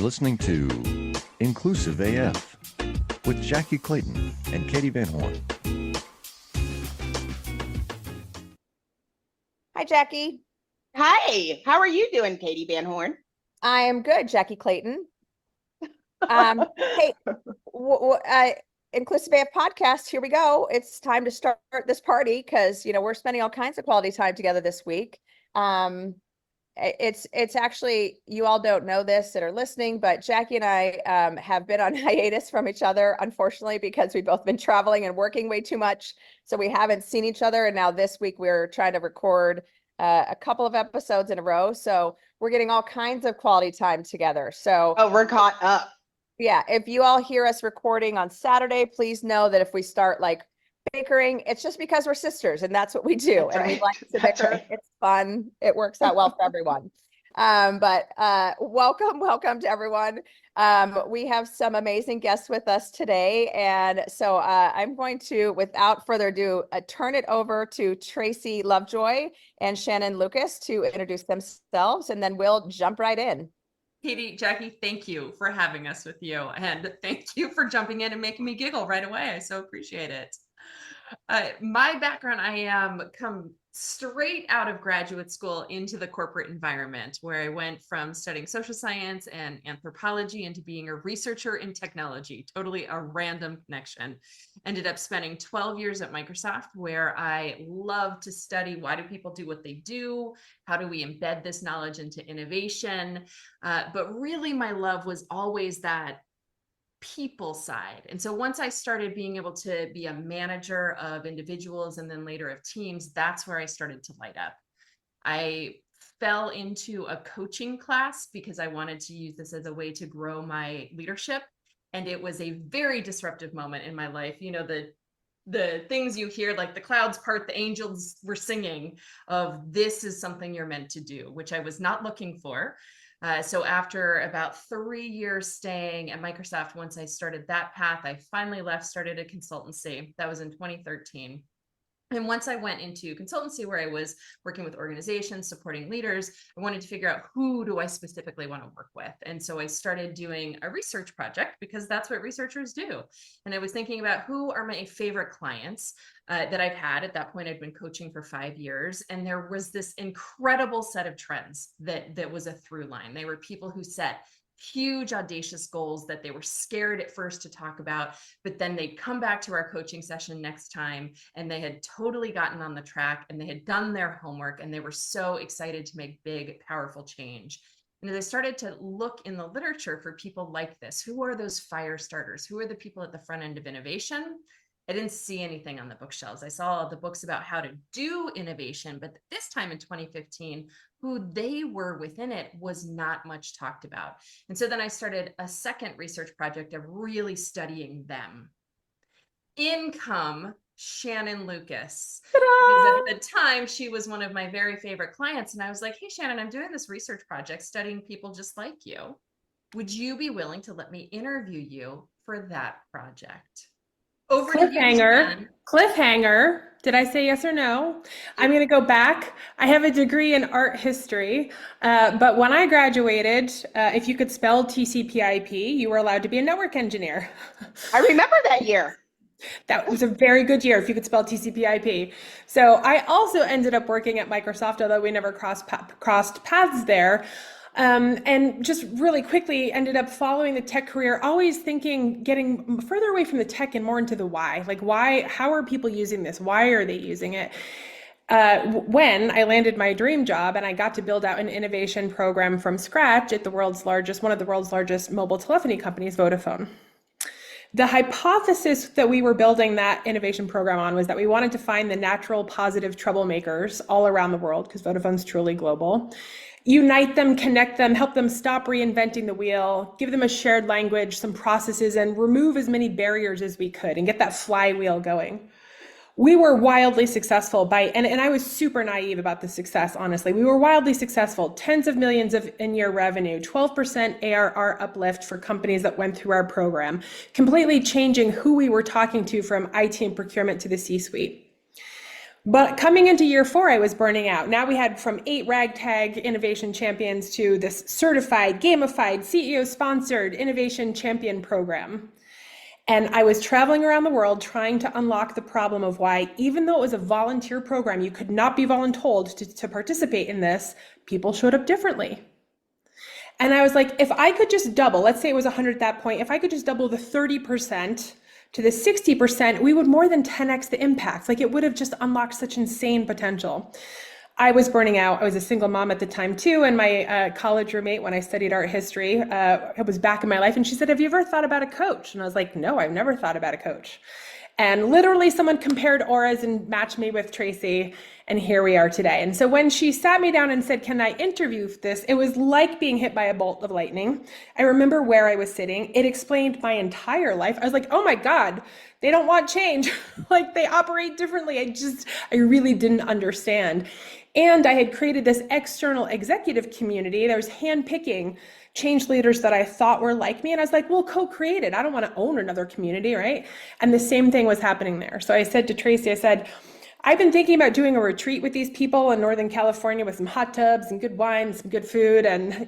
listening to Inclusive AF with Jackie Clayton and Katie Van Horn. Hi, Jackie. Hi, how are you doing, Katie Van Horn? I am good, Jackie Clayton. Hey, Inclusive AF podcast, here we go. It's time to start this party because, we're spending all kinds of quality time together this week. It's actually, you all don't know this that are listening, but Jackie and I have been on hiatus from each other, unfortunately, because we've both been traveling and working way too much. So we haven't seen each other. And now this week we're trying to record a couple of episodes in a row. So we're getting all kinds of quality time together. So Oh, we're caught up. yeah, if you all hear us recording on Saturday, please know that if we start like bickering, it's just because we're sisters and that's what we do. That's And we right. like to That's bicker. right. It's fun. It works out well for everyone. But welcome to everyone. We have some amazing guests with us today. And so I'm going to, without further ado, turn it over to Tracey Lovejoy and Shannon Lucas to introduce themselves, and then we'll jump right in. Katie, Jackie, thank you for having us with you. And thank you for jumping in and making me giggle right away. I so appreciate it. My background, I come straight out of graduate school into the corporate environment, where I went from studying social science and anthropology into being a researcher in technology, totally a random connection. Ended up spending 12 years at Microsoft, where I love to study why do people do what they do? How do we embed this knowledge into innovation? But really my love was always that people side. And so once I started being able to be a manager of individuals and then later of teams, that's where I started to light up. I fell into a coaching class because I wanted to use this as a way to grow my leadership. And it was a very disruptive moment in my life. The things you hear, like the clouds part, the angels were singing of this is something you're meant to do, which I was not looking for. So after about 3 years staying at Microsoft, once I started that path, I finally left, started a consultancy. That was in 2013. And once I went into consultancy, where I was working with organizations, supporting leaders, I wanted to figure out who do I specifically want to work with. And so I started doing a research project because that's what researchers do. And I was thinking about who are my favorite clients that I've had. At that point, I'd been coaching for 5 years. And there was this incredible set of trends that was a through line. They were people who set huge audacious goals that they were scared at first to talk about, but then they'd come back to our coaching session next time and they had totally gotten on the track and they had done their homework and they were so excited to make big, powerful change. And as I started to look in the literature for people like this, who are those fire starters? Who are the people at the front end of innovation? I didn't see anything on the bookshelves. I saw the books about how to do innovation, but this time in 2015, who they were within it was not much talked about. And so then I started a second research project of really studying them. In come Shannon Lucas. Because at the time, she was one of my very favorite clients. And I was like, hey, Shannon, I'm doing this research project studying people just like you. Would you be willing to let me interview you for that project? Over Cliffhanger. Did I say yes or no? I'm going to go back. I have a degree in art history, but when I graduated, if you could spell TCP/IP, you were allowed to be a network engineer. I remember that year. That was a very good year if you could spell TCP/IP. So I also ended up working at Microsoft, although we never crossed paths there. And just really quickly ended up following the tech career, always thinking, getting further away from the tech and more into the why. Like how are people using this? Why are they using it? When I landed my dream job and I got to build out an innovation program from scratch at one of the world's largest mobile telephony companies, Vodafone. The hypothesis that we were building that innovation program on was that we wanted to find the natural positive troublemakers all around the world, because Vodafone's truly global, unite them, connect them, help them stop reinventing the wheel, give them a shared language, some processes, and remove as many barriers as we could and get that flywheel going. We were wildly successful and I was super naive about the success, honestly. We were wildly successful, tens of millions in year revenue, 12% ARR uplift for companies that went through our program, completely changing who we were talking to from IT and procurement to the C-suite. But coming into year 4, I was burning out. Now we had from 8 ragtag innovation champions to this certified, gamified, CEO sponsored innovation champion program. And I was traveling around the world trying to unlock the problem of why, even though it was a volunteer program, you could not be voluntold to participate in this, people showed up differently. And I was like, if I could just double, let's say it was 100 at that point, if I could just double the 30% to the 60%, we would more than 10x the impact. Like, it would have just unlocked such insane potential. I was burning out. I was a single mom at the time too. And my college roommate, when I studied art history, was back in my life. And she said, have you ever thought about a coach? And I was like, no, I've never thought about a coach. And literally someone compared auras and matched me with Tracey. And here we are today. And so when she sat me down and said, can I interview this? It was like being hit by a bolt of lightning. I remember where I was sitting. It explained my entire life. I was like, oh my God, they don't want change. Like, they operate differently. I really didn't understand. And I had created this external executive community. There was handpicking change leaders that I thought were like me. And I was like, well, co-create it. I don't want to own another community, right? And the same thing was happening there. So I said to Tracey, I said, I've been thinking about doing a retreat with these people in Northern California with some hot tubs and good wine, some good food, and,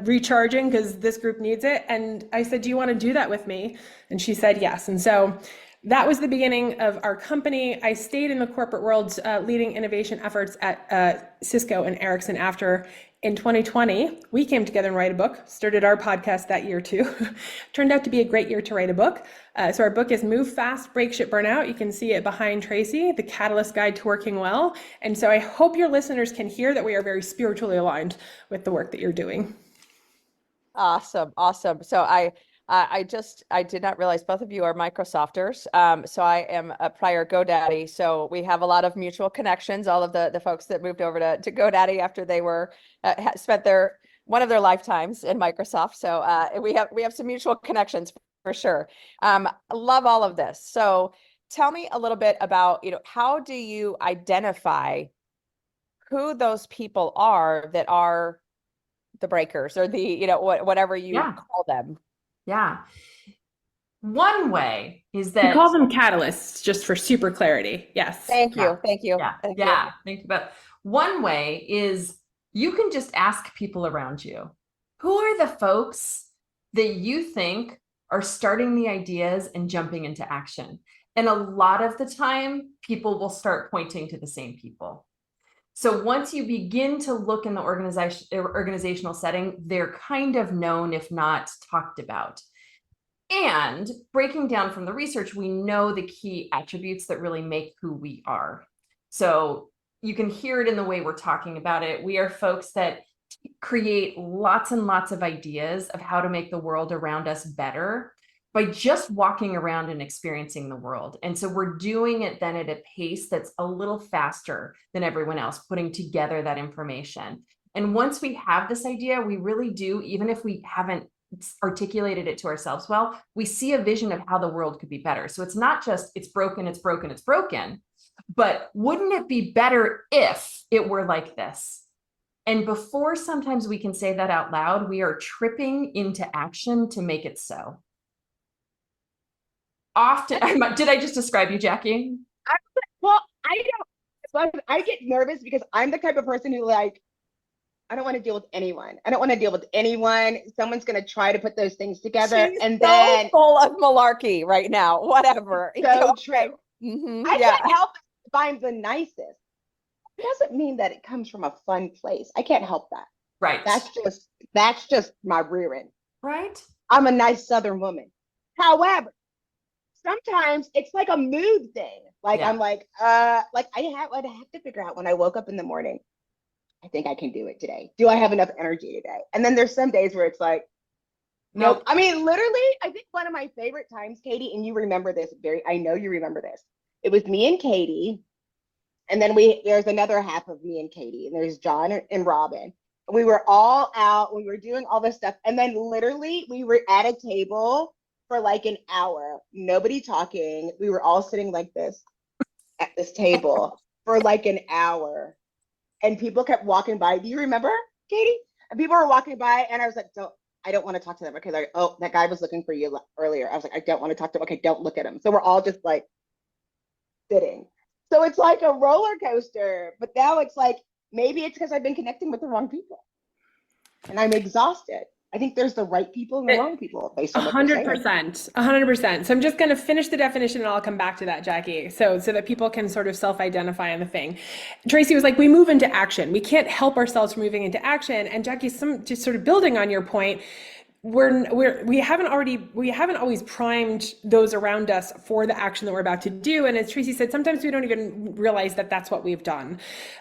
recharging because this group needs it. And I said, do you want to do that with me? And she said yes. And so that was the beginning of our company. I stayed in the corporate world leading innovation efforts at Cisco and Ericsson after. In 2020, we came together and write a book, started our podcast that year too. Turned out to be a great year to write a book. So our book is Move Fast, Break Shit, Burn Out. You can see it behind Tracey, The Catalyst Guide to Working Well. And so I hope your listeners can hear that we are very spiritually aligned with the work that you're doing. Awesome. So I did not realize both of you are Microsofters. So I am a prior GoDaddy. So we have a lot of mutual connections. All of the folks that moved over to GoDaddy after they were spent one of their lifetimes in Microsoft. So we have some mutual connections for sure. I love all of this. So tell me a little bit about, how do you identify who those people are that are the breakers or the, whatever you call them? Yeah. One way is We that call them catalysts, just for super clarity. Yes. Thank you. Thank you. Yeah. Thank you. Yeah. Thank you. But one way is you can just ask people around you, who are the folks that you think are starting the ideas and jumping into action? And a lot of the time, people will start pointing to the same people. So once you begin to look in the organizational setting, they're kind of known, if not talked about. And breaking down from the research, we know the key attributes that really make who we are. So you can hear it in the way we're talking about it. We are folks that create lots and lots of ideas of how to make the world around us better by just walking around and experiencing the world. And so we're doing it then at a pace that's a little faster than everyone else, putting together that information. And once we have this idea, we really do, even if we haven't articulated it to ourselves well, we see a vision of how the world could be better. So it's not just, it's broken, it's broken, it's broken, but wouldn't it be better if it were like this? And before sometimes we can say that out loud, we are tripping into action to make it so. Often, did I just describe you, Jackie? I get nervous because I'm the type of person who I don't want to deal with anyone. I don't want to deal with anyone. Someone's going to try to put those things together. She's and so then full of malarkey right now, whatever. So true. Mm-hmm. I can't help it if I'm the nicest. It doesn't mean that it comes from a fun place. I can't help that. Right. That's just my rear end. Right. I'm a nice Southern woman. However, sometimes it's like a mood thing. Like, yeah. I'm like I'd have to figure out when I woke up in the morning, I think I can do it today. Do I have enough energy today? And then there's some days where it's like, nope. I mean, literally, I think one of my favorite times, Katie, and you remember this I know you remember this. It was me and Katie. And then there's another half of me and Katie, and there's John and Robin. We were all out, we were doing all this stuff. And then literally we were at a table for like an hour, nobody talking. We were all sitting like this at this table for like an hour. And people kept walking by. Do you remember, Katie? And people were walking by, and I was like, I don't want to talk to them. Because that guy was looking for you earlier. I was like, I don't want to talk to him. Okay, don't look at him. So we're all just like sitting. So it's like a roller coaster, but now it's like, maybe it's because I've been connecting with the wrong people and I'm exhausted. I think there's the right people and the wrong people based on what you're saying. 100%, 100%. So I'm just going to finish the definition and I'll come back to that, Jackie. So that people can sort of self-identify on the thing. Tracey was like, we move into action. We can't help ourselves from moving into action. And Jackie, just sort of building on your point, we haven't always primed those around us for the action that we're about to do. And as Tracey said, sometimes we don't even realize that that's what we've done.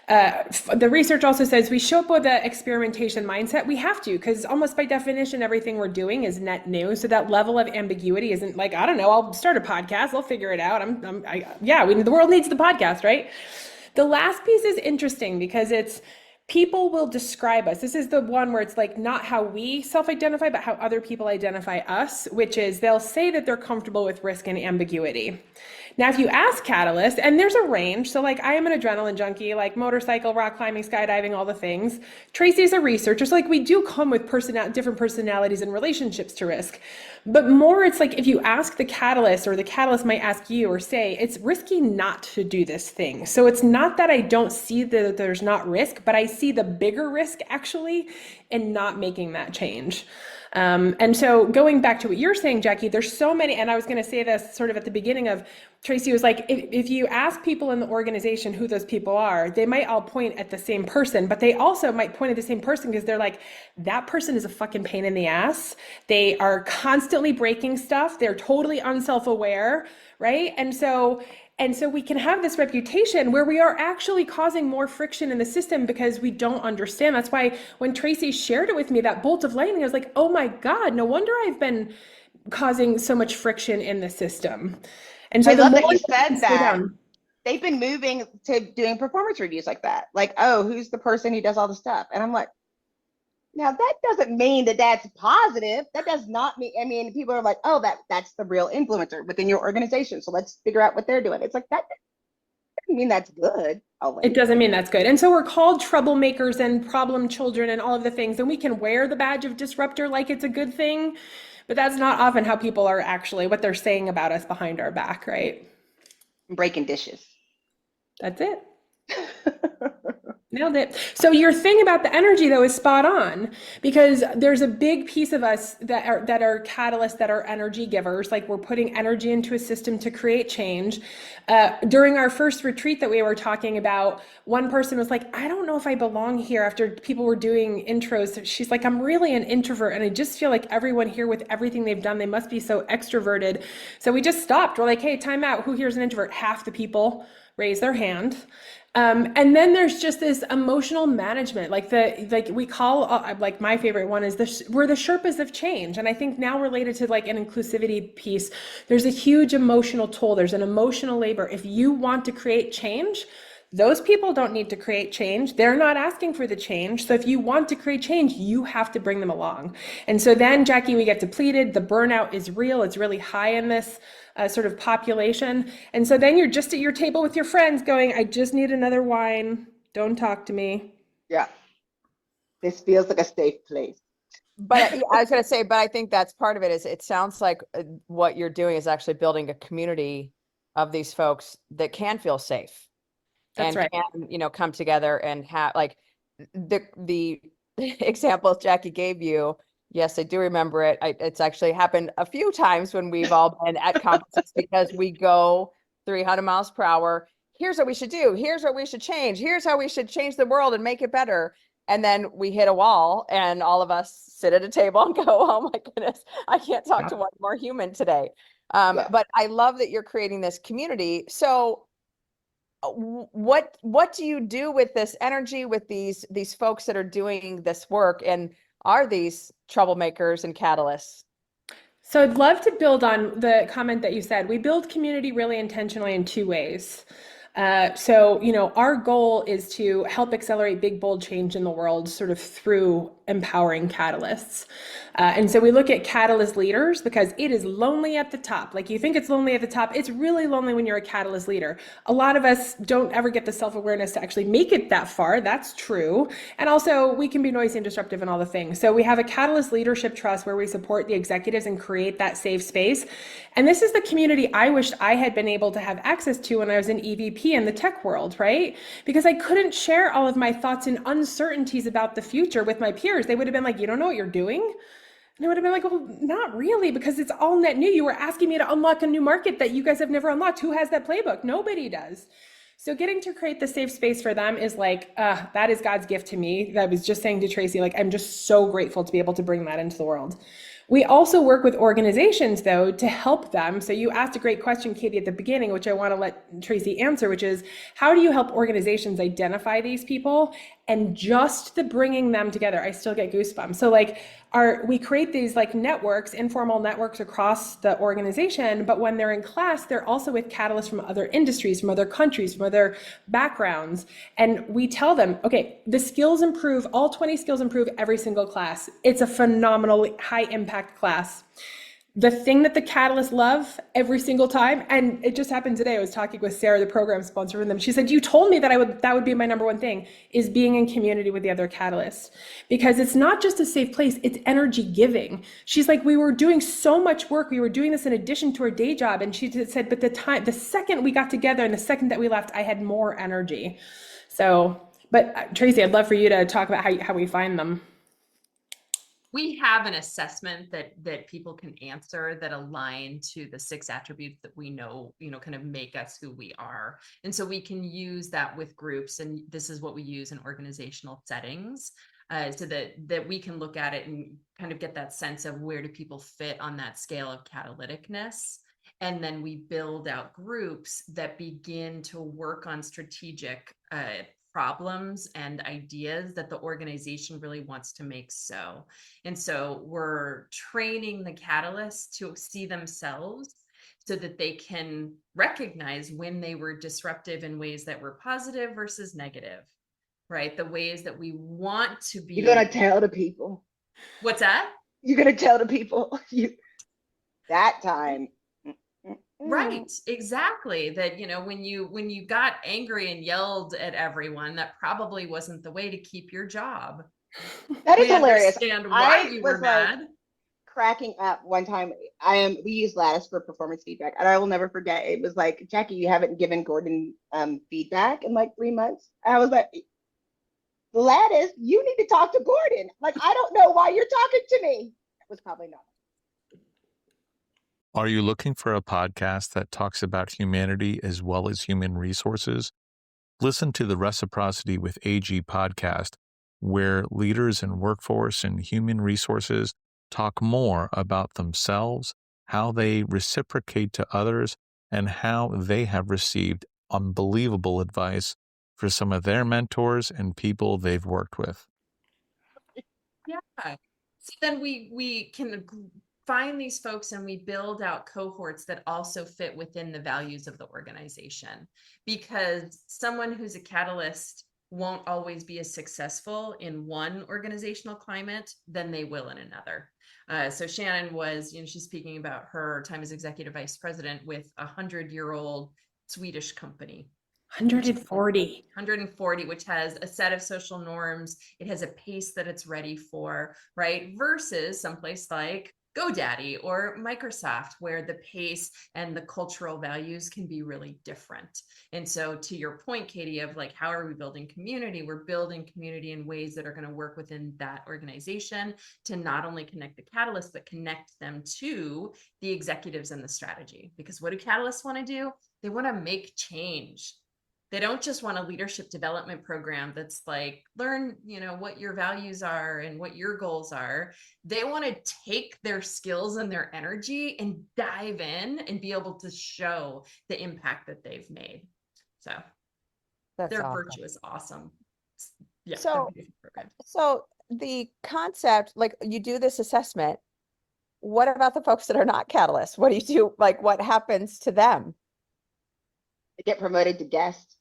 The research also says we show up with an experimentation mindset. We have to, because almost by definition, everything we're doing is net new. So that level of ambiguity isn't like, I don't know, I'll start a podcast, I'll figure it out. The world needs the podcast, right? The last piece is interesting because it's, people will describe us. This is the one where it's like not how we self-identify, but how other people identify us, which is they'll say that they're comfortable with risk and ambiguity. Now, if you ask Catalyst, and there's a range, so like I am an adrenaline junkie, like motorcycle, rock climbing, skydiving, all the things. Tracey's a researcher, so like we do come with different personalities and relationships to risk. But more, it's like if you ask the Catalyst, or the Catalyst might ask you or say, it's risky not to do this thing. So it's not that I don't see that there's not risk, but I see the bigger risk actually in not making that change. And so going back to what you're saying, Jackie, there's so many, and I was going to say this sort of at the beginning of, Tracey was like, if you ask people in the organization who those people are, they might all point at the same person, but they also might point at the same person because they're like, that person is a fucking pain in the ass. They are constantly breaking stuff. They're totally unself-aware, right? And so we can have this reputation where we are actually causing more friction in the system because we don't understand. That's why when Tracey shared it with me, that bolt of lightning, I was like, oh my God, no wonder I've been causing so much friction in the system. And so I love that you said that. They've been moving to doing performance reviews like that. Like, oh, who's the person who does all the stuff? And I'm like, now that doesn't mean that that's positive. That does not mean, I mean, people are like, oh, that's the real influencer within your organization. So let's figure out what they're doing. It's like, that doesn't mean that's good. Always. It doesn't mean that's good. And so we're called troublemakers and problem children and all of the things. And we can wear the badge of disruptor like it's a good thing, but that's not often how people are actually, what they're saying about us behind our back, right? Breaking dishes. That's it. Nailed it. So your thing about the energy though is spot on, because there's a big piece of us that are catalysts, that are energy givers. Like we're putting energy into a system to create change. During our first retreat that we were talking about, one person was like, I don't know if I belong here. After people were doing intros, she's like, I'm really an introvert and I just feel like everyone here with everything they've done, they must be so extroverted. So we just stopped. We're like, hey, time out. Who here's an introvert? Half the people raise their hand. And then there's just this emotional management, like we call, like my favorite one is we're the Sherpas of change. And I think now related to like an inclusivity piece, there's a huge emotional toll. There's an emotional labor. If you want to create change, those people don't need to create change. They're not asking for the change. So if you want to create change, you have to bring them along. And so then, Jackie, we get depleted. The burnout is real. It's really high in this sort of population. And so then you're just at your table with your friends going, I just need another wine. Don't talk to me. Yeah. This feels like a safe place. But I was going to say, but I think that's part of it. Is it sounds like what you're doing is actually building a community of these folks that can feel safe. That's and right. Can, come together and have like the examples Jackie gave you. Yes, I do remember it. It's actually happened a few times when we've all been at conferences because we go 300 miles per hour. Here's what we should do. Here's what we should change. Here's how we should change the world and make it better. And then we hit a wall and all of us sit at a table and go, oh my goodness, I can't talk to one more human today. But I love that you're creating this community. So what do you do with this energy, with these folks that are doing this work, and are these troublemakers and catalysts? So I'd love to build on the comment that you said. We build community really intentionally in two ways. So, our goal is to help accelerate big, bold change in the world sort of through empowering catalysts. And so we look at catalyst leaders because it is lonely at the top. Like you think it's lonely at the top, it's really lonely when you're a catalyst leader. A lot of us don't ever get the self-awareness to actually make it that far. That's true. And also we can be noisy and disruptive and all the things. So we have a catalyst leadership trust where we support the executives and create that safe space. And this is the community I wished I had been able to have access to when I was an EVP in the tech world, right? Because I couldn't share all of my thoughts and uncertainties about the future with my peers. They would have been like, you don't know what you're doing? And I would have been like, well, not really, because it's all net new. You were asking me to unlock a new market that you guys have never unlocked. Who has that playbook? Nobody does. So getting to create the safe space for them is like, that is God's gift to me. I was just saying to Tracey, like, I'm just so grateful to be able to bring that into the world. We also work with organizations, though, to help them. So you asked a great question, Katie, at the beginning, which I want to let Tracey answer, which is, how do you help organizations identify these people? And just the bringing them together, I still get goosebumps. So like, we create these like networks, informal networks across the organization, but when they're in class, they're also with catalysts from other industries, from other countries, from other backgrounds. And we tell them, okay, the skills improve, all 20 skills improve every single class. It's a phenomenal high impact class. The thing that the catalysts love every single time, and it just happened today, I was talking with Sarah, the program sponsor for them. She said, you told me that that would be my number one thing, is being in community with the other catalysts. Because it's not just a safe place, it's energy giving. She's like, we were doing so much work. We were doing this in addition to our day job. And she said, but the second we got together and the second that we left, I had more energy. So, but Tracey, I'd love for you to talk about how we find them. We have an assessment that people can answer that align to the 6 attributes that we know, kind of make us who we are. And so we can use that with groups. And this is what we use in organizational settings, so that we can look at it and kind of get that sense of where do people fit on that scale of catalyticness. And then we build out groups that begin to work on strategic problems and ideas that the organization really wants to make so. And so we're training the catalysts to see themselves so that they can recognize when they were disruptive in ways that were positive versus negative, right? The ways that we want to be. You're going to tell the people. What's that? You're going to tell the people that time. Right, exactly. That, when you got angry and yelled at everyone, that probably wasn't the way to keep your job. That is hilarious. Understand why you were mad. Like cracking up one time. We use Lattice for performance feedback, and I will never forget. It was like, Jackie, you haven't given Gordon feedback in like 3 months. I was like, Lattice, you need to talk to Gordon. Like, I don't know why you're talking to me. It was probably not. Are you looking for a podcast that talks about humanity as well as human resources? Listen to the Reciprocity with AG podcast, where leaders in workforce and human resources talk more about themselves, how they reciprocate to others, and how they have received unbelievable advice for some of their mentors and people they've worked with. Yeah. So then we can find these folks and we build out cohorts that also fit within the values of the organization, because someone who's a catalyst won't always be as successful in one organizational climate than they will in another. So Shannon was, she's speaking about her time as executive vice president with a 100-year-old Swedish company. 140, which has a set of social norms. It has a pace that it's ready for, right? Versus someplace like GoDaddy or Microsoft, where the pace and the cultural values can be really different. And so to your point, Katie, of like, how are we building community? We're building community in ways that are going to work within that organization to not only connect the catalysts, but connect them to the executives and the strategy. Because what do catalysts want to do? They want to make change. They don't just want a leadership development program that's like, learn, what your values are and what your goals are. They want to take their skills and their energy and dive in and be able to show the impact that they've made. So their awesome. virtue is awesome. Yeah. So the concept, like, you do this assessment. What about the folks that are not catalysts? What do you do? Like, what happens to them? They get promoted to guest.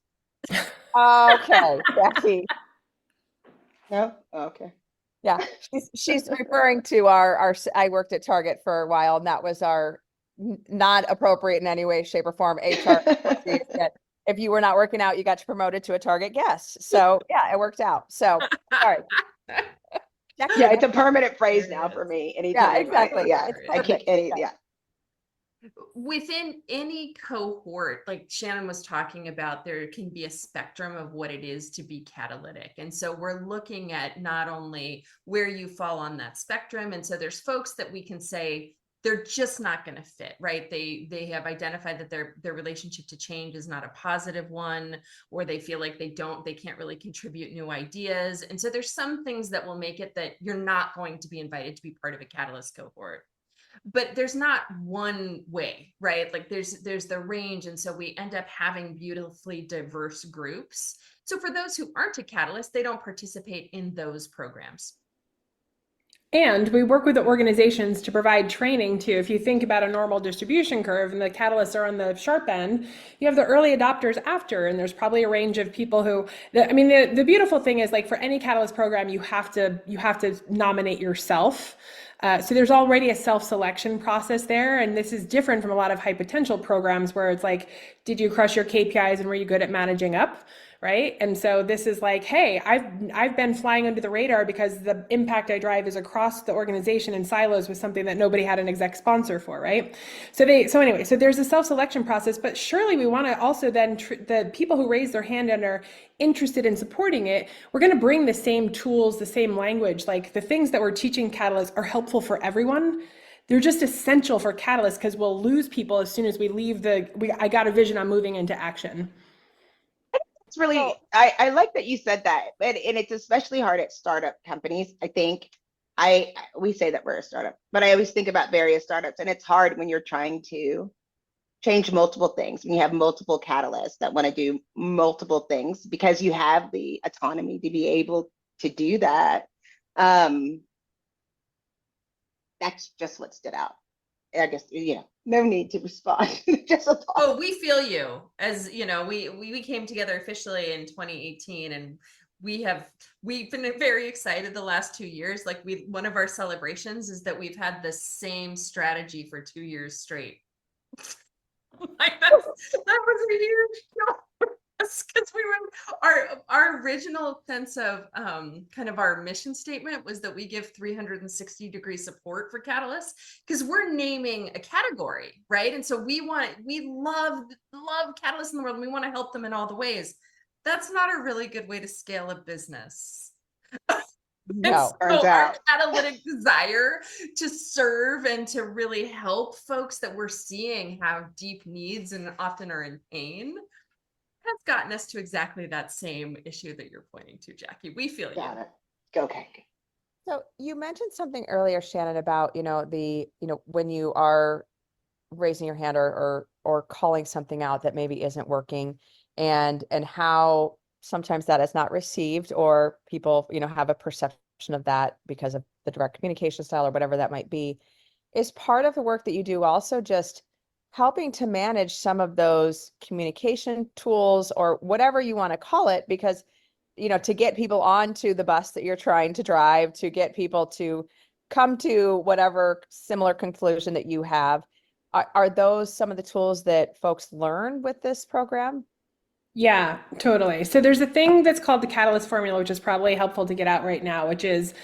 Okay, Jackie. No? Oh, okay. Yeah, she's referring to our, I worked at Target for a while, and that was our not appropriate in any way, shape, or form HR policy is that if you were not working out, you got promoted to a Target guest. So yeah, it worked out. So sorry. Jackie, Yeah, it's a permanent phrase now for me. Anytime exactly. yeah, It's I kick perfect. any, Yeah. Within any cohort, like Shannon was talking about, there can be a spectrum of what it is to be catalytic. And so we're looking at not only where you fall on that spectrum. And so there's folks that we can say they're just not going to fit, right? They have identified that their relationship to change is not a positive one, or they feel like they can't really contribute new ideas. And so there's some things that will make it that you're not going to be invited to be part of a catalyst cohort. But there's not one way, right? Like there's the range. And so we end up having beautifully diverse groups. So for those who aren't a catalyst, they don't participate in those programs. And we work with the organizations to provide training too. If you think about a normal distribution curve and the catalysts are on the sharp end, you have the early adopters after, and there's probably a range of people who, the beautiful thing is, like, for any catalyst program, you have to nominate yourself. So there's already a self-selection process there. And this is different from a lot of high potential programs where it's like, did you crush your KPIs and were you good at managing up? Right. And so this is like, hey, I've been flying under the radar because the impact I drive is across the organization in silos with something that nobody had an exec sponsor for. Right. So there's a self-selection process, but surely we want to also then the people who raise their hand and are interested in supporting it, we're going to bring the same tools, the same language. Like, the things that we're teaching catalysts are helpful for everyone. They're just essential for catalysts, because we'll lose people as soon as we leave I got a vision, I'm moving into action. It's really, I like that you said that, and it's especially hard at startup companies. I think we say that we're a startup, but I always think about various startups, and it's hard when you're trying to change multiple things, when you have multiple catalysts that want to do multiple things, because you have the autonomy to be able to do that. That's just what stood out. I guess, no need to respond. Just a thought. Oh, we feel you. As you know, we came together officially in 2018, and we've been very excited the last 2 years. Like, one of our celebrations is that we've had the same strategy for 2 years straight. Like, that was a huge because our original sense of kind of our mission statement was that we give 360-degree support for catalysts, because we're naming a category, right? And so we love catalysts in the world, and we want to help them in all the ways. That's not a really good way to scale a business. No. So our catalytic desire to serve and to really help folks that we're seeing have deep needs and often are in pain has gotten us to exactly that same issue that you're pointing to, Jackie. We feel Got you. it. Okay. So you mentioned something earlier, Shannon, about, when you are raising your hand or calling something out that maybe isn't working, and how sometimes that is not received, or people, have a perception of that because of the direct communication style or whatever that might be. Is part of the work that you do also just helping to manage some of those communication tools, or whatever you want to call it, because, to get people onto the bus that you're trying to drive, to get people to come to whatever similar conclusion that you have? Are those some of the tools that folks learn with this program? Yeah, totally. So there's a thing that's called the catalyst formula, which is probably helpful to get out right now, which is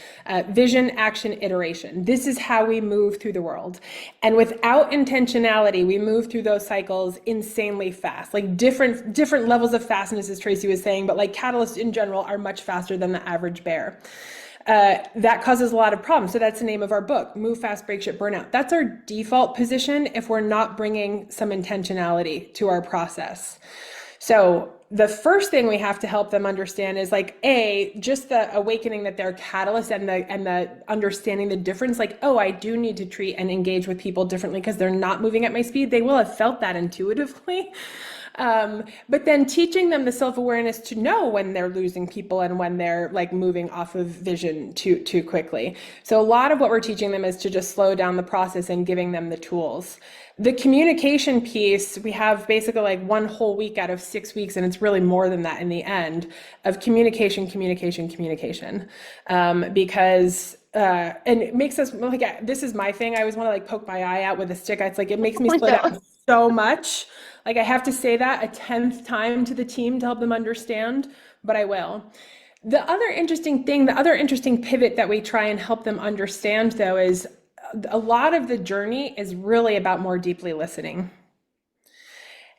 vision, action, iteration. This is how we move through the world. And without intentionality, we move through those cycles insanely fast, like different levels of fastness, as Tracey was saying, but like catalysts in general are much faster than the average bear. That causes a lot of problems. So that's the name of our book, Move Fast, Break Shit, Burn Out. That's our default position if we're not bringing some intentionality to our process. So the first thing we have to help them understand is, like, just the awakening that they're catalysts, and the understanding the difference. Like, oh, I do need to treat and engage with people differently because they're not moving at my speed. They will have felt that intuitively. But then teaching them the self-awareness to know when they're losing people and when they're like moving off of vision too quickly. So a lot of what we're teaching them is to just slow down the process and giving them the tools. The communication piece, we have basically like one whole week out of 6 weeks, and it's really more than that in the end, of communication, because and it makes us like, this is my thing. I always want to like poke my eye out with a stick. It's like, it makes me slow down so much. Like I have to say that a 10th time to the team to help them understand, but I will. The other interesting pivot that we try and help them understand though is a lot of the journey is really about more deeply listening.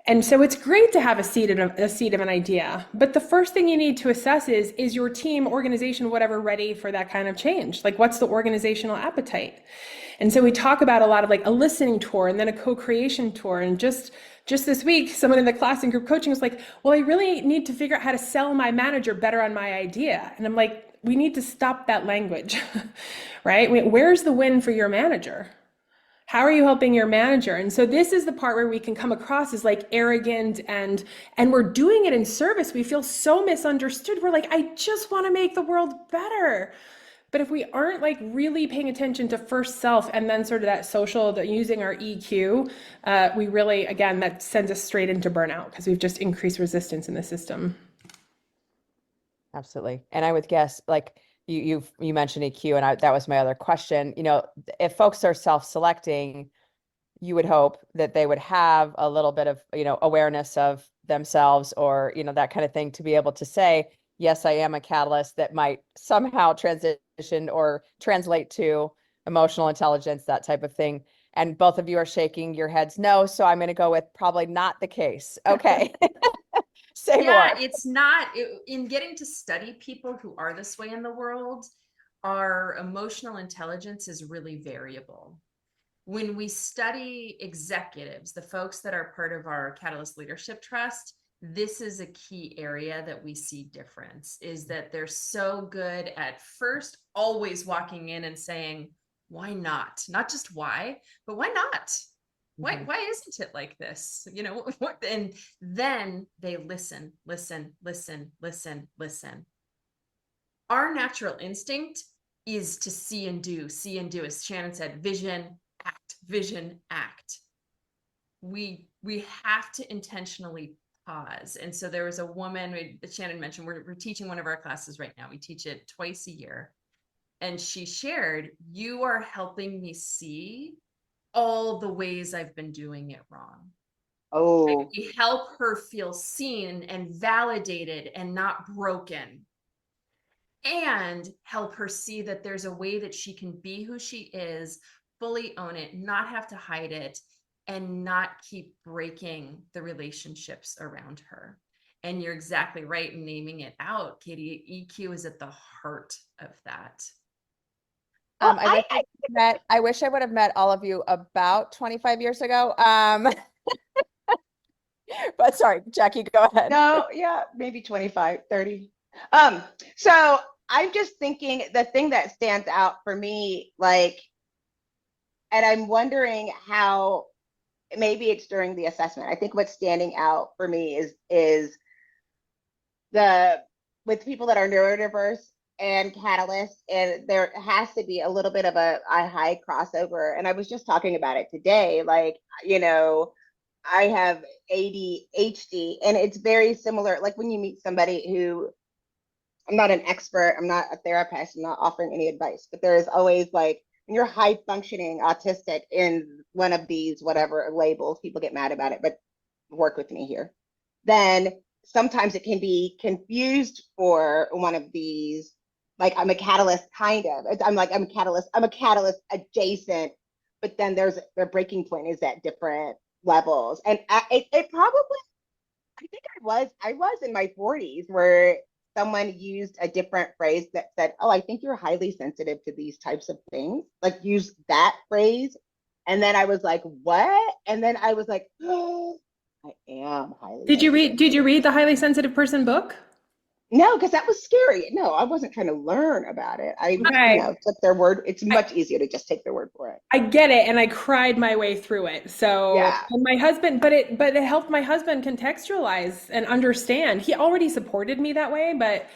And so it's great to have a seed of an idea, but the first thing you need to assess is your team, organization, whatever, ready for that kind of change? Like, what's the organizational appetite? And so we talk about a lot of like a listening tour and then a co-creation tour. And just this week, someone in the class in group coaching was like, well, I really need to figure out how to sell my manager better on my idea. And I'm like, we need to stop that language, right? Where's the win for your manager? How are you helping your manager? And so this is the part where we can come across as like arrogant and we're doing it in service. We feel so misunderstood. We're like, I just want to make the world better. But if we aren't like really paying attention to first self and then sort of that social, using our EQ, we really, again, that sends us straight into burnout because we've just increased resistance in the system. Absolutely. And I would guess like you mentioned EQ, and that was my other question. You know, if folks are self-selecting, you would hope that they would have a little bit of, you know, awareness of themselves or, you know, that kind of thing to be able to say, yes, I am a catalyst that might somehow transition or translate to emotional intelligence, that type of thing. And both of you are shaking your heads no, so I'm going to go with probably not the case. Okay. Say more. It's not in getting to study people who are this way in the world. Our emotional intelligence is really variable. When we study executives, the folks that are part of our Catalyst Leadership Trust, this is a key area that we see difference, is that they're so good at first always walking in and saying, why not? Not just why, but why not? Why isn't it like this? You know, and then they listen. Our natural instinct is to see and do, as Shannon said, vision, act. We have to intentionally pause. And so there was a woman, Shannon mentioned, we're teaching one of our classes right now. We teach it twice a year. And she shared, you are helping me see all the ways I've been doing it wrong. Oh, We help her feel seen and validated and not broken, and help her see that there's a way that she can be who she is, fully own it, not have to hide it, and not keep breaking the relationships around her. And you're exactly right in naming it out, Katie. EQ is at the heart of that. I wish I would have met all of you about 25 years ago. But sorry, Jackie, go ahead. no, yeah, maybe 25, 30. So I'm just thinking the thing that stands out for me, like, and I'm wondering how maybe it's during the assessment. I think what's standing out for me is with people that are neurodiverse and catalysts, and there has to be a little bit of a high crossover. And I was just talking about it today, like, you know, I have ADHD, and it's very similar. Like when you meet somebody who, I'm not an expert, I'm not a therapist, I'm not offering any advice, but there is always like, when you're high functioning autistic in one of these, whatever labels, people get mad about it, but work with me here. Then sometimes it can be confused for one of these, like I'm a catalyst kind of, I'm a catalyst adjacent, but then their breaking point is at different levels. And it probably, I was in my 40s where someone used a different phrase that said, oh, I think you're highly sensitive to these types of things, like use that phrase. And then I was like, what? And then I was like, oh, I am highly Did you read the Highly Sensitive Person book? No, because that was scary. No, I wasn't trying to learn about it. I, Okay. took their word. It's much easier to just take their word for it. I get it, and I cried my way through it. So, Yeah. and my husband, but it helped my husband contextualize and understand. He already supported me that way, but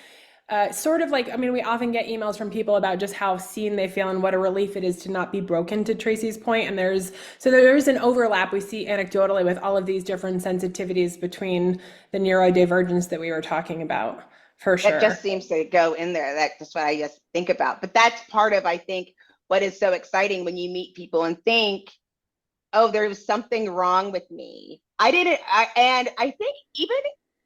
sort of like, I mean, we often get emails from people about just how seen they feel and what a relief it is to not be broken, to Tracy's point. And there's an overlap we see anecdotally with all of these different sensitivities between the neurodivergence that we were talking about, for That sure. just seems to go in there. That's what I just think about. But that's part of, I think, what is so exciting when you meet people and think, oh, there was something wrong with me. And I think even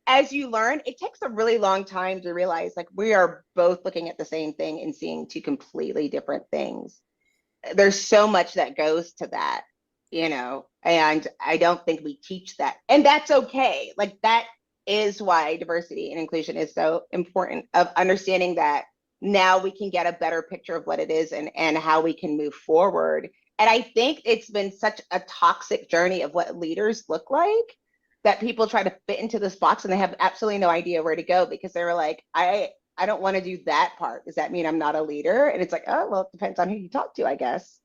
as you learn, it takes a really long time to realize like we are both looking at the same thing and seeing two completely different things. There's so much that goes to that, and I don't think we teach that. And that's okay. Like that is why diversity and inclusion is so important, of understanding that now we can get a better picture of what it is and how we can move forward. And I think it's been such a toxic journey of what leaders look like, that people try to fit into this box and they have absolutely no idea where to go, because they were like, I don't want to do that part. Does that mean I'm not a leader? And it's like, oh, well, it depends on who you talk to, I guess,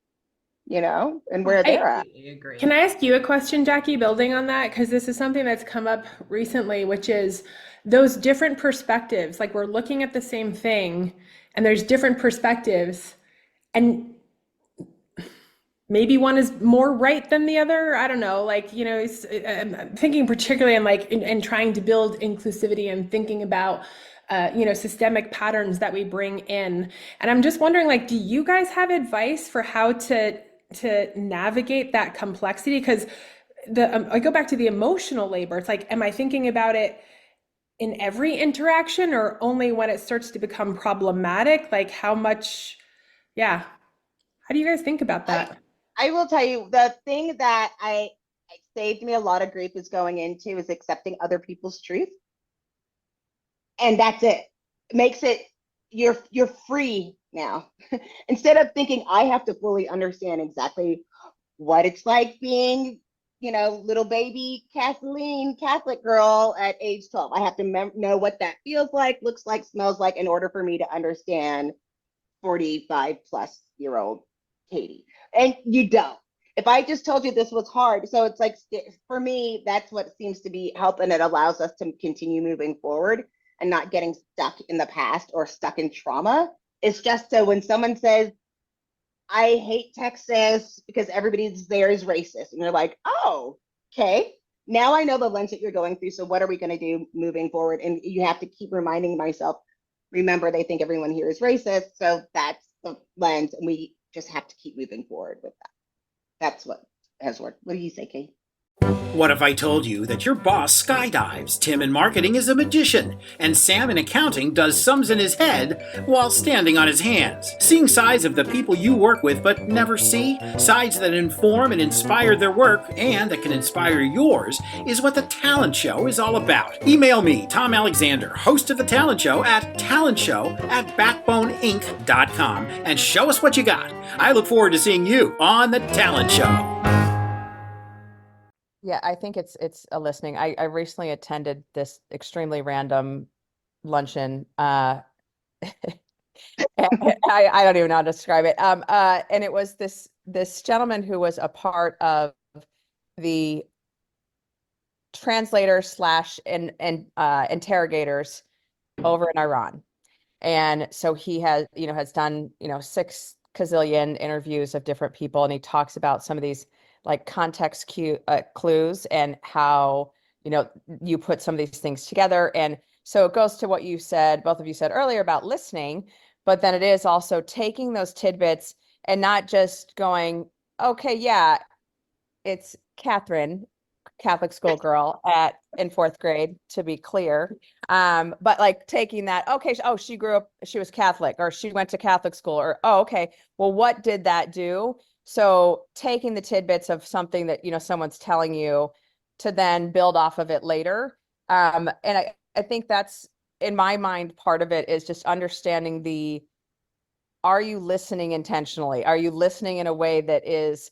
and where they're at. Completely agree. Can I ask you a question, Jackie, building on that? Because this is something that's come up recently, which is those different perspectives. Like we're looking at the same thing and there's different perspectives, and maybe one is more right than the other. I don't know. Like, I'm thinking particularly in trying to build inclusivity and thinking about systemic patterns that we bring in. And I'm just wondering, like, do you guys have advice for how to navigate that complexity? Because I go back to the emotional labor. It's like, am I thinking about it in every interaction or only when it starts to become problematic? Like how much, yeah. How do you guys think about I, that? I will tell you, the thing that I saved me a lot of grief is going into is accepting other people's truth. And that's it. It makes it, you're free now. Instead of thinking I have to fully understand exactly what it's like being, little baby Kathleen Catholic girl at age 12. I have to know what that feels like, looks like, smells like, in order for me to understand 45-plus-year-old Katie. And you don't. If I just told you this was hard, so it's like, for me, that's what seems to be helping. It allows us to continue moving forward and not getting stuck in the past or stuck in trauma. It's just so when someone says, I hate Texas because everybody's there is racist, and you're like, oh, okay. Now I know the lens that you're going through. So what are we going to do moving forward? And you have to keep reminding myself, remember, they think everyone here is racist. So that's the lens. And we just have to keep moving forward with that. That's what has worked. What do you say, Kate? What if I told you that your boss skydives, Tim in marketing is a magician, and Sam in accounting does sums in his head while standing on his hands? Seeing sides of the people you work with but never see, sides that inform and inspire their work and that can inspire yours, is what The Talent Show is all about. Email me, Tom Alexander, host of The Talent Show, at talentshow@backboneinc.com, and show us what you got. I look forward to seeing you on The Talent Show. Yeah, I think it's a listening. I recently attended this extremely random luncheon. I don't even know how to describe it. And it was this gentleman who was a part of the translator slash and interrogators over in Iran. And so he has done, 6 gazillion interviews of different people, and he talks about some of these like context clues and how, you put some of these things together. And so it goes to what both of you said earlier about listening, but then it is also taking those tidbits and not just going, okay, yeah, it's Catherine, Catholic schoolgirl in 4th grade, to be clear. But like taking that, okay, she grew up, she was Catholic, or she went to Catholic school, or, oh, okay, well, what did that do? So taking the tidbits of something that, someone's telling you to then build off of it later. And I think that's, in my mind, part of it is just understanding are you listening intentionally? Are you listening in a way that is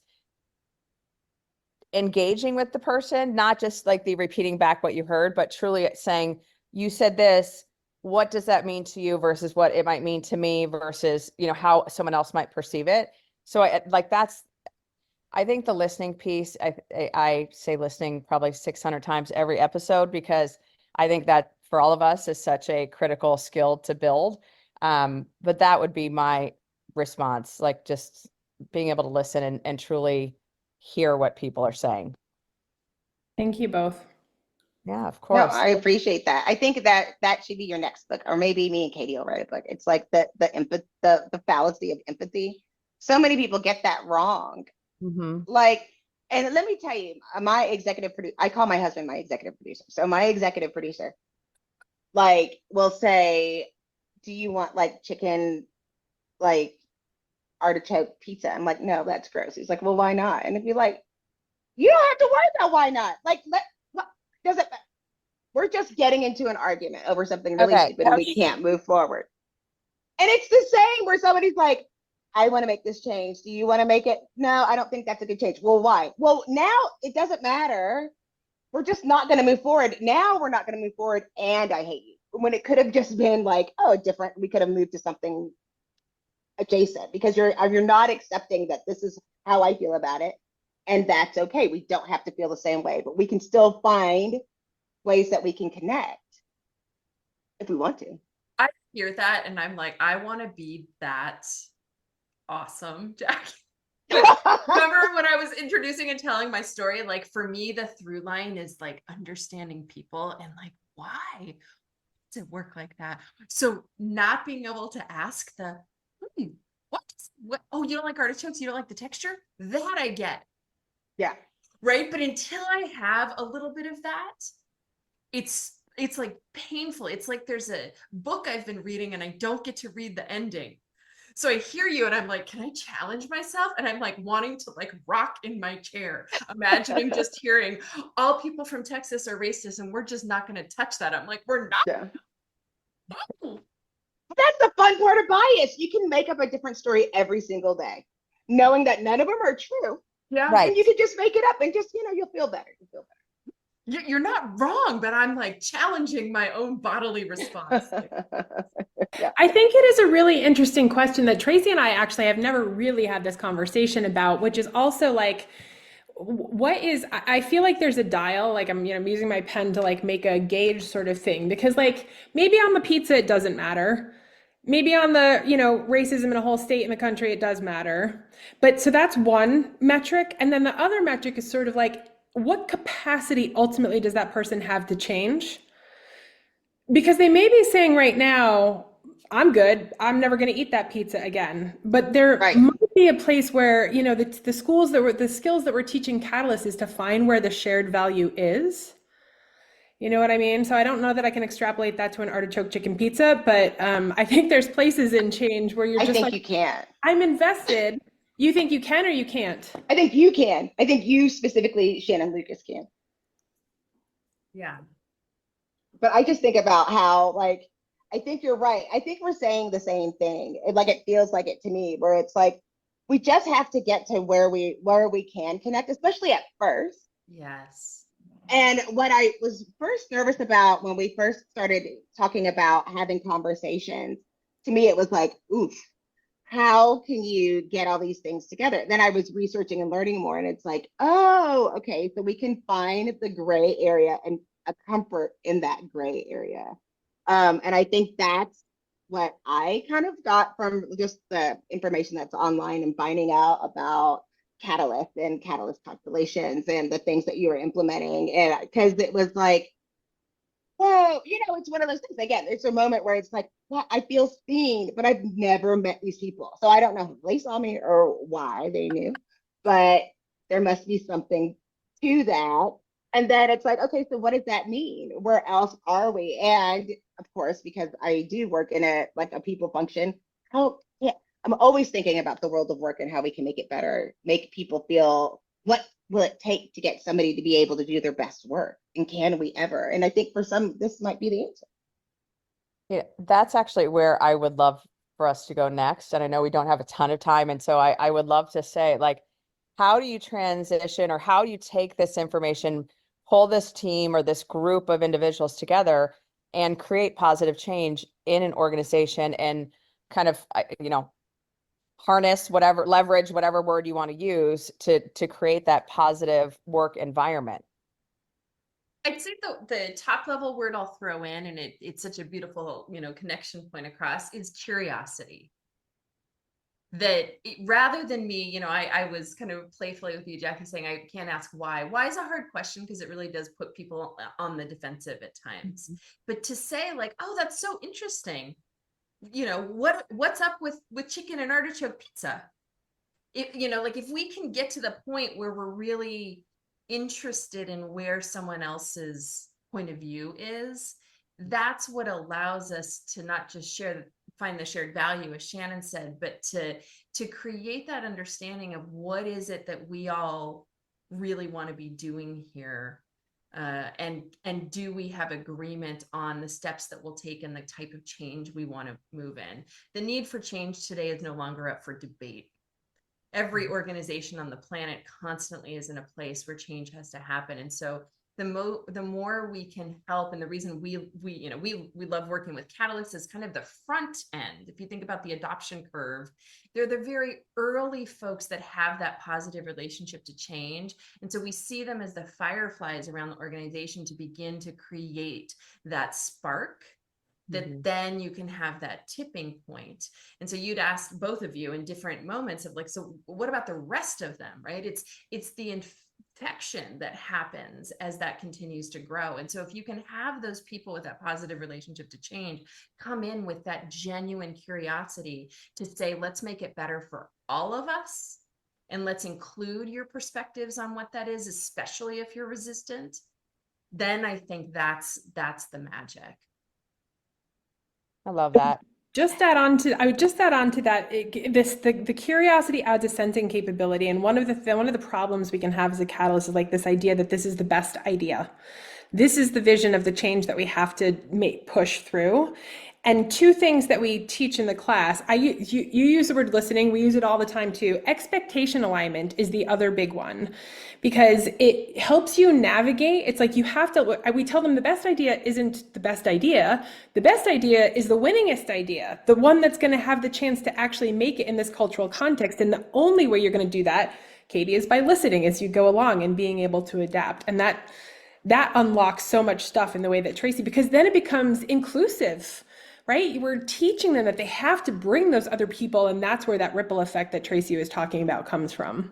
engaging with the person, not just like the repeating back what you heard, but truly saying, you said this, what does that mean to you versus what it might mean to me versus, how someone else might perceive it. So I think the listening piece, I say listening probably 600 times every episode, because I think that for all of us is such a critical skill to build. But that would be my response, like just being able to listen and truly hear what people are saying. Thank you both. Yeah, of No, course. I appreciate that. I think that should be your next book, or maybe me and Katie will write a book. It's like the fallacy of empathy. So many people get that wrong. Mhm. Like, and let me tell you, my executive producer, I call my husband my executive producer. So my executive producer, like, will say, "Do you want like chicken, like artichoke pizza?" I'm like, "No, that's gross." He's like, "Well, why not?" And if you're like, "You don't have to worry about why not. Like, what does it? We're just getting into an argument over something really Okay. stupid, and we can't move forward." And it's the same where somebody's like, "I want to make this change. Do you want to make it?" "No, I don't think that's a good change." "Well, why?" "Well, now it doesn't matter. We're just not going to move forward. Now we're not going to move forward, and I hate you." When it could have just been like, "Oh, different." We could have moved to something adjacent, because you're not accepting that this is how I feel about it, and that's okay. We don't have to feel the same way, but we can still find ways that we can connect if we want to. I hear that and I'm like, I want to be that awesome, Jackie. Remember when I was introducing and telling my story, like for me, the through line is like understanding people and like, why does it work like that? So not being able to ask oh, you don't like artichokes? You don't like the texture? That I get. Yeah. Right. But until I have a little bit of that, it's like painful. It's like there's a book I've been reading and I don't get to read the ending. So I hear you and I'm like, can I challenge myself? And I'm like wanting to like rock in my chair, imagining just hearing all people from Texas are racist and we're just not going to touch that. I'm like, we're not. Yeah. No. That's the fun part of bias. You can make up a different story every single day, knowing that none of them are true. Yeah. Right. And you can just make it up and just, you'll feel better. You'll feel You're not wrong, but I'm like challenging my own bodily response. better. Yeah. I think it is a really interesting question that Tracey and I actually have never really had this conversation about, which is also like, I feel like there's a dial, like I'm using my pen to like make a gauge sort of thing, because like maybe on the pizza, it doesn't matter. Maybe on the, racism in a whole state in the country, it does matter. But so that's one metric. And then the other metric is sort of like, what capacity ultimately does that person have to change? Because they may be saying right now, I'm good. I'm never going to eat that pizza again. But there Right. might be a place where, the skills that we're teaching Catalyst is to find where the shared value is. You know what I mean? So I don't know that I can extrapolate that to an artichoke chicken pizza, but I think there's places in change where you're I just think like, you can. I'm invested. You think you can or you can't? I think you can. I think you specifically, Shannon Lucas, can. Yeah. But I just think about how, like, I think you're right. I think we're saying the same thing. It feels like it to me, where it's like we just have to get to where we can connect, especially at first. Yes. And what I was first nervous about when we first started talking about having conversations, to me, it was like, oof, how can you get all these things together? Then I was researching and learning more, and it's like, oh, okay, so we can find the gray area and a comfort in that gray area. And I think that's what I kind of got from just the information that's online and finding out about Catalyst and Catalyst calculations and the things that you were implementing. And because it was like, well, it's one of those things. Again, it's a moment where it's like, well, I feel seen, but I've never met these people. So I don't know if they saw me or why they knew, but there must be something to that. And then it's like, okay, so what does that mean? Where else are we? And of course, because I do work in a people function, I'm always thinking about the world of work and how we can make it better, make people feel, what will it take to get somebody to be able to do their best work? And can we ever? And I think for some, this might be the answer. Yeah, that's actually where I would love for us to go next. And I know we don't have a ton of time. And so I would love to say, like, how do you transition, or how do you take this information, pull this team or this group of individuals together and create positive change in an organization and kind of, harness whatever, leverage whatever word you want to use to create that positive work environment? I'd say the top level word I'll throw in, and it's such a beautiful, connection point across, is curiosity. Rather than me, I was kind of playfully with you, Jackie, saying I can't ask why. Why is a hard question because it really does put people on the defensive at times. But to say like, oh, that's so interesting. What's up with chicken and artichoke pizza? If we can get to the point where we're really interested in where someone else's point of view is, that's what allows us to not just find the shared value, as Shannon said, but to create that understanding of what is it that we all really want to be doing here. And do we have agreement on the steps that we'll take and the type of change we want to move in? The need for change today is no longer up for debate. Every organization on the planet constantly is in a place where change has to happen. And so the more we can help, and the reason we love working with catalysts is kind of the front end. If you think about the adoption curve, they're the very early folks that have that positive relationship to change. And so we see them as the fireflies around the organization to begin to create that spark that then you can have that tipping point. And so you'd ask both of you in different moments of like, so what about the rest of them, right? It's the infection that happens as that continues to grow. And so if you can have those people with that positive relationship to change come in with that genuine curiosity to say, let's make it better for all of us, and let's include your perspectives on what that is, especially if you're resistant, then I think that's the magic. I love that. I would just add on to that. The curiosity adds a sensing capability, and one of the problems we can have as a catalyst is like this idea that this is the best idea. This is the vision of the change that we have to push through. And two things that we teach in the class, you use the word listening, we use it all the time too. Expectation alignment is the other big one, because it helps you navigate. It's like we tell them the best idea isn't the best idea. The best idea is the winningest idea, the one that's going to have the chance to actually make it in this cultural context. And the only way you're going to do that, Katie, is by listening as you go along and being able to adapt. And that unlocks so much stuff in the way that Tracey, because then it becomes inclusive. Right? We're teaching them that they have to bring those other people, and that's where that ripple effect that Tracey was talking about comes from.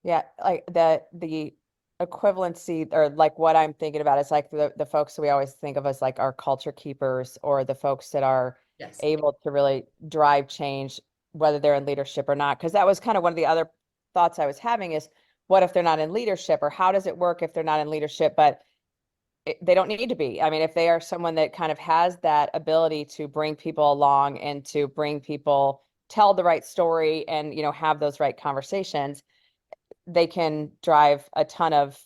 Yeah, like the equivalency, or like what I'm thinking about is like the folks that we always think of as like our culture keepers, or the folks that are able to really drive change, whether they're in leadership or not. Because that was kind of one of the other thoughts I was having is, what if they're not in leadership, or how does it work if they're not in leadership? But they don't need to be. I mean, if they are someone that kind of has that ability to bring people along and to tell the right story and, have those right conversations, they can drive a ton of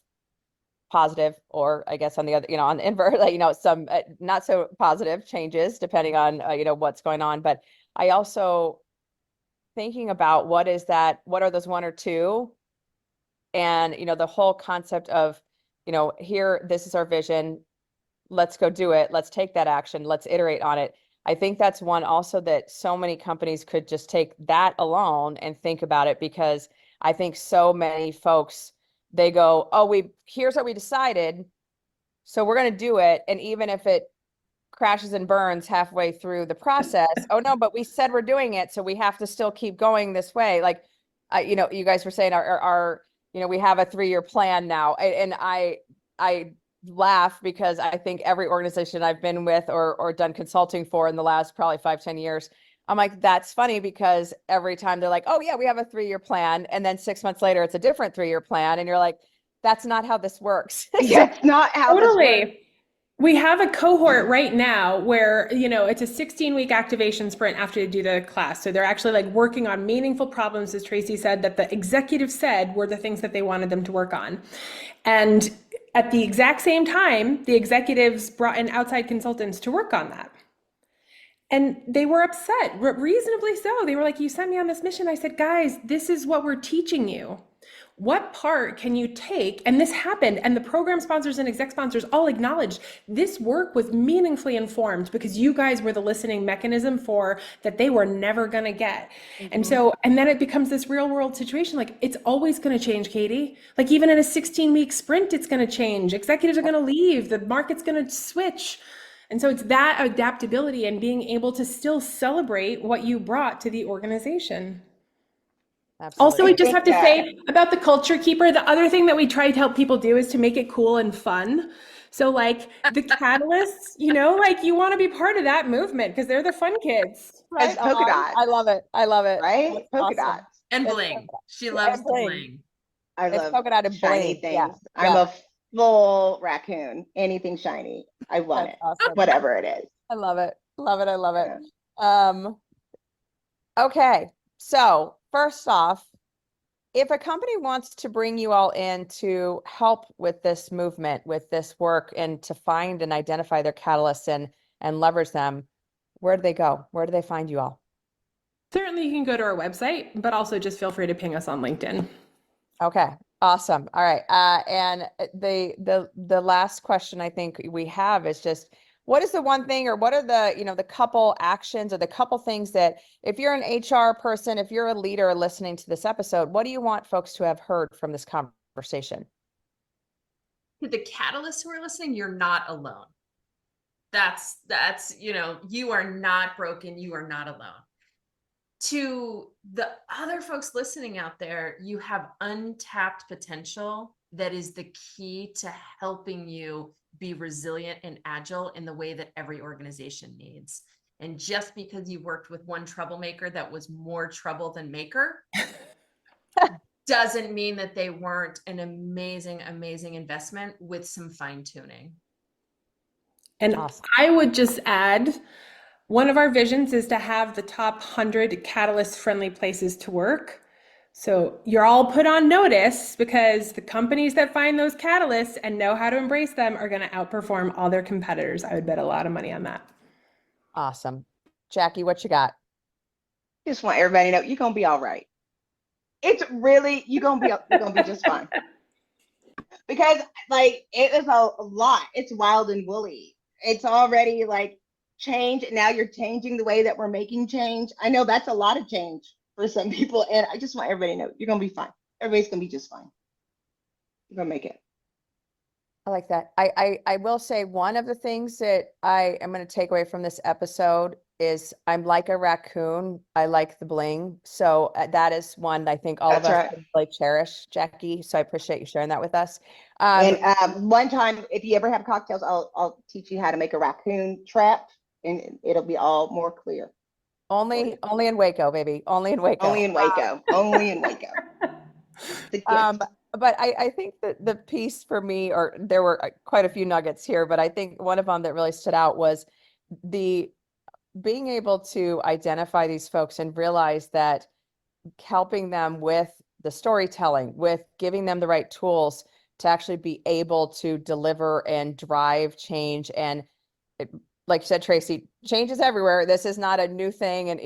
positive, or I guess on the other, on the invert, some not so positive changes depending on, what's going on. But I also thinking about what are those one or two, and, the whole concept of, here, this is our vision. Let's go do it. Let's take that action. Let's iterate on it. I think that's one also that so many companies could just take that alone and think about it, because I think so many folks, they go, oh, here's what we decided, so we're going to do it. And even if it crashes and burns halfway through the process, oh no, but we said we're doing it, so we have to still keep going this way. Like, you guys were saying our we have a 3-year plan now. And I laugh, because I think every organization I've been with or done consulting for in the last probably 5-10 years, I'm like, that's funny, because every time they're like, oh yeah, we have a 3-year plan. And then 6 months later, it's a different 3-year plan. And you're like, that's not how this works. That's not how this works. We have a cohort right now where, it's a 16-week activation sprint after you do the class. So they're actually like working on meaningful problems, as Tracey said, that the executive said were the things that they wanted them to work on. And at the exact same time, the executives brought in outside consultants to work on that. And they were upset, reasonably so. They were like, you sent me on this mission. I said, guys, this is what we're teaching you. What part can you take? And this happened, and the program sponsors and exec sponsors all acknowledged this work was meaningfully informed because you guys were the listening mechanism for that they were never going to get. And so, and then it becomes this real world situation. Like, it's always going to change, Katie. Like, even in a 16-week sprint, it's going to change. Executives are going to leave. The market's going to switch. And so it's that adaptability and being able to still celebrate what you brought to the organization. Absolutely. Also, I just have to say about the culture keeper, the other thing that we try to help people do is to make it cool and fun. So like the catalysts, you know, like you want to be part of that movement because they're the fun kids. As polka dots. I love it. I love it. Right? That's Polka awesome. dots. And It's bling. polka- She loves and the bling. bling. I It's love polka dot and shiny bling. things. Yeah. I'm a full raccoon. Anything shiny, I want That's it. awesome. Whatever it is. I love it. Love it. I love it. Yeah. Okay. So first off, if a company wants to bring you all in to help with this movement, with this work, and to find and identify their catalysts and leverage them, where do they go? Where do they find you all? Certainly you can go to our website, but also just feel free to ping us on LinkedIn. Okay, awesome. All right. And the last question I think we have is just, what is the one thing, or what are the, the couple actions or the couple things that if you're an HR person, if you're a leader listening to this episode, what do you want folks to have heard from this conversation? To the catalysts who are listening, you're not alone. That's, you are not broken. You are not alone. To the other folks listening out there, you have untapped potential that is the key to helping you be resilient and agile in the way that every organization needs. And just because you worked with one troublemaker that was more trouble than maker doesn't mean that they weren't an amazing, amazing investment with some fine tuning. And Awesome. I would just add, one of our visions is to have the top 100 catalyst friendly places to work. So you're all put on notice because the companies that find those catalysts and know how to embrace them are going to outperform all their competitors. I would bet a lot of money on that. Awesome. Jackie, what you got? Just want everybody to know you're gonna be all right. It's really you're gonna be just fine. Because like it is a lot. It's wild and woolly. It's already like change. Now you're changing the way that we're making change. I know that's a lot of change for some people, and I just want everybody to know you're gonna be fine. Everybody's gonna be just fine. You're gonna make it. I like that. I will say one of the things that I am going to take away from this episode is I'm like a raccoon. I like the bling. So that is one I think all of That's us right. can really cherish, Jackie. So I appreciate you sharing that with us. And one time, if you ever have cocktails, I'll teach you how to make a raccoon trap, and it'll be all more clear. only in Waco, baby. Only in Waco. Only in Waco. Only in Waco. The gift. But I think that the piece for me, or there were quite a few nuggets here, but I think one of them that really stood out was the being able to identify these folks and realize that helping them with the storytelling, with giving them the right tools to actually be able to deliver and drive change. And like you said, Tracey, change is everywhere. This is not a new thing. And,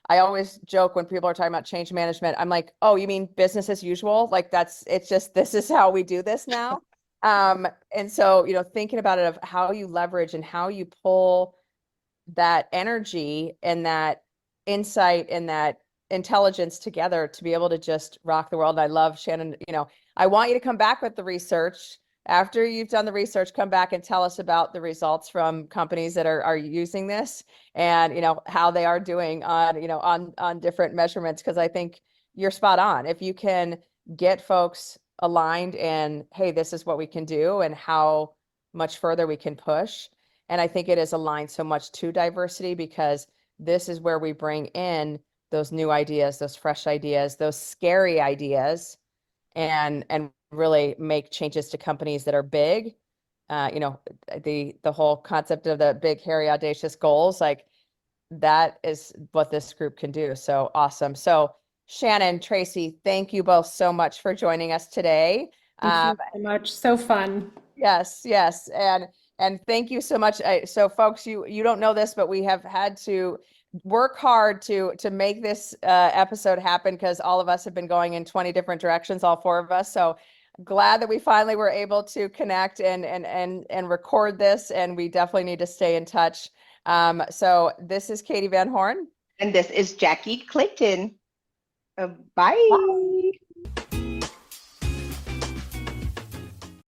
I always joke when people are talking about change management, I'm like, oh, you mean business as usual? Like it's just, this is how we do this now. And so, thinking about it of how you leverage and how you pull that energy and that insight and that intelligence together to be able to just rock the world. And I love Shannon, I want you to come back with the research. After you've done the research, come back and tell us about the results from companies that are using this and, how they are doing on different measurements. Cause I think you're spot on. If you can get folks aligned and, hey, this is what we can do and how much further we can push. And I think it is aligned so much to diversity because this is where we bring in those new ideas, those fresh ideas, those scary ideas, and really make changes to companies that are big. The whole concept of the big, hairy, audacious goals, like that is what this group can do. So awesome. So Shannon, Tracey, thank you both so much for joining us today. Thank you so much. So fun. Yes. And thank you so much. So folks, you don't know this, but we have had to work hard to make this episode happen, because all of us have been going in 20 different directions, all four of us. So glad that we finally were able to connect and record this, and we definitely need to stay in touch. So this is Katie Van Horn. And this is Jackie Clayton. Bye.